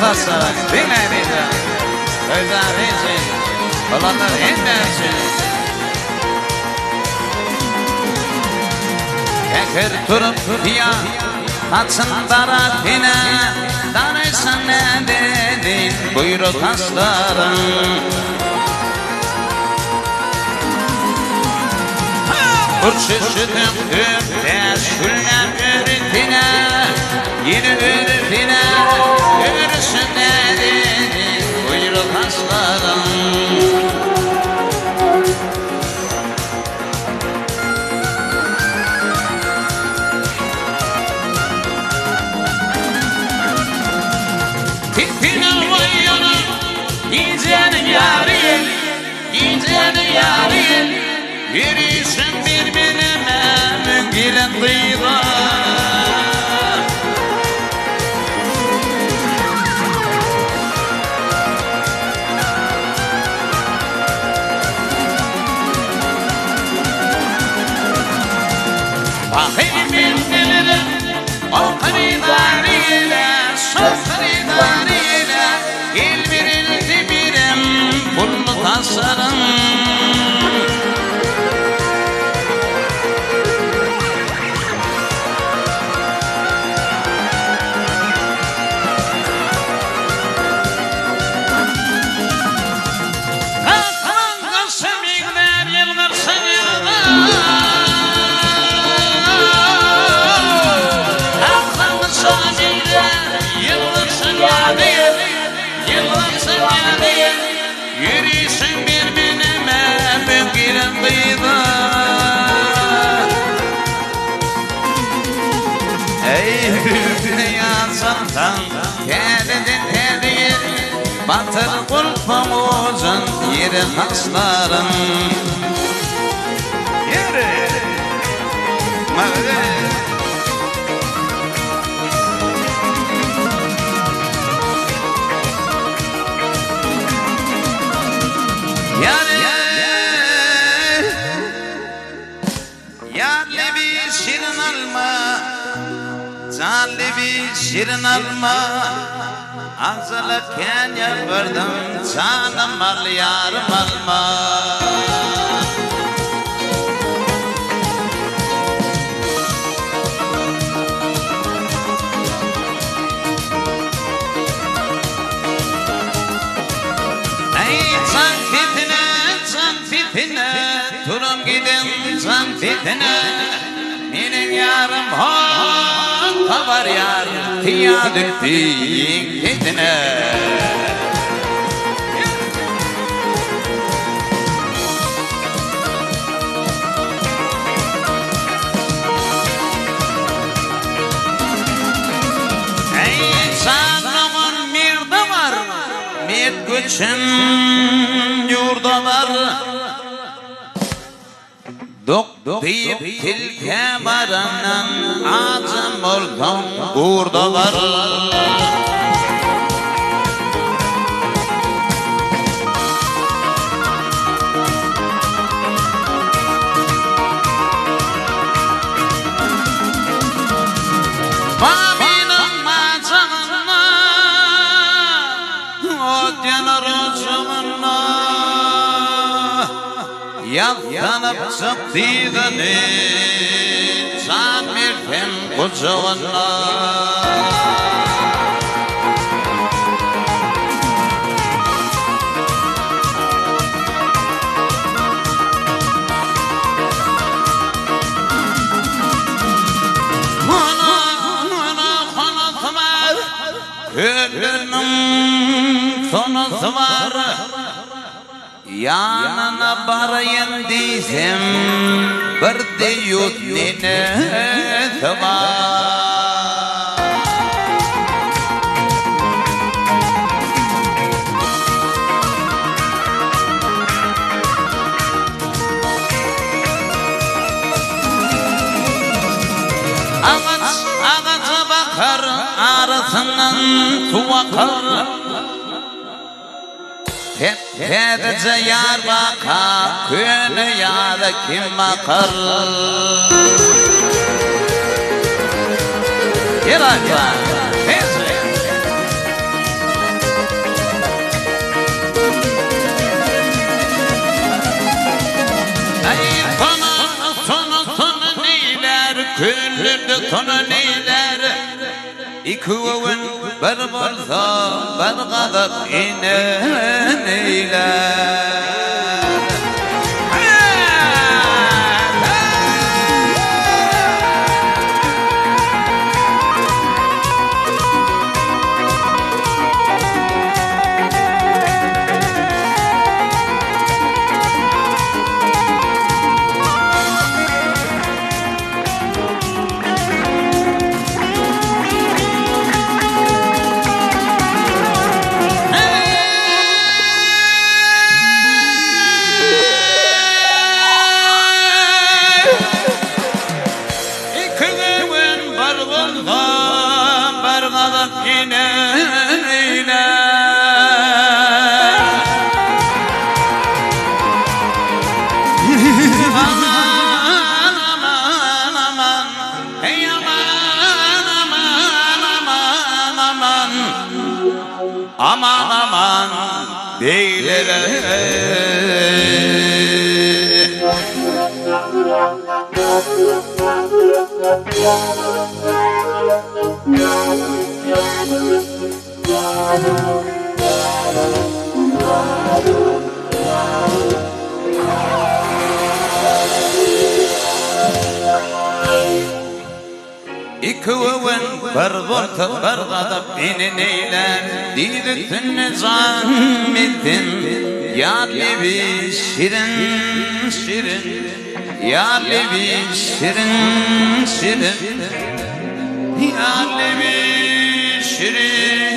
tasarruf dinlemeydi. Özler için, olanlar inlersin. Ekir turup ya, katsın tarafine, danışsan ne dedin, buyru taslarım. Kurşuşudum öpte, şülnem ürütine, yine ürütine, ürüsün ne dedin, buyru taslarım. Gecenin yarın yürüyüşün birbirine müngilin dıydı. Bakayım bildirim o kırıdarıyla, son kırıdarıyla il verildi birim pullu tasarım. Yürüyüşün birbirine müngilin dıydı. Ey dünya santan kendin hediye, batır kulpumuzun yeri hasların. Yürü mağdur. Yarlı bir şirin alma, canlı bir şirin alma, azalırken yapardım canım al yarım alma. Durum gidin can fitne, benim yarım hon var yar, tiya düktüğün fitne. Ey sanrımın mirde var, mit güçün yurda var. Dok deyip tilke varanın ağzım oradan burada var. Babinin macağına, o yanar ocağına, yaltanıp çıktıydı ne, can verdim kucağına. Ölünün sonusu var, yanına barayın diysem bir de yut ninesi var. Ağaca bakar, arasından su akar. Tepedece yar bakar, köyüne yar kim bakar? Gel ayla, tona neyler İkuvun bir bolsa bir gadap inen eyler aman aman beylere İkuvun bir bolsa bir gadap inen eyler Diydik nizamidin Yâli bir şirin şirin Yâli bir şirin şirin Yâli bir şirin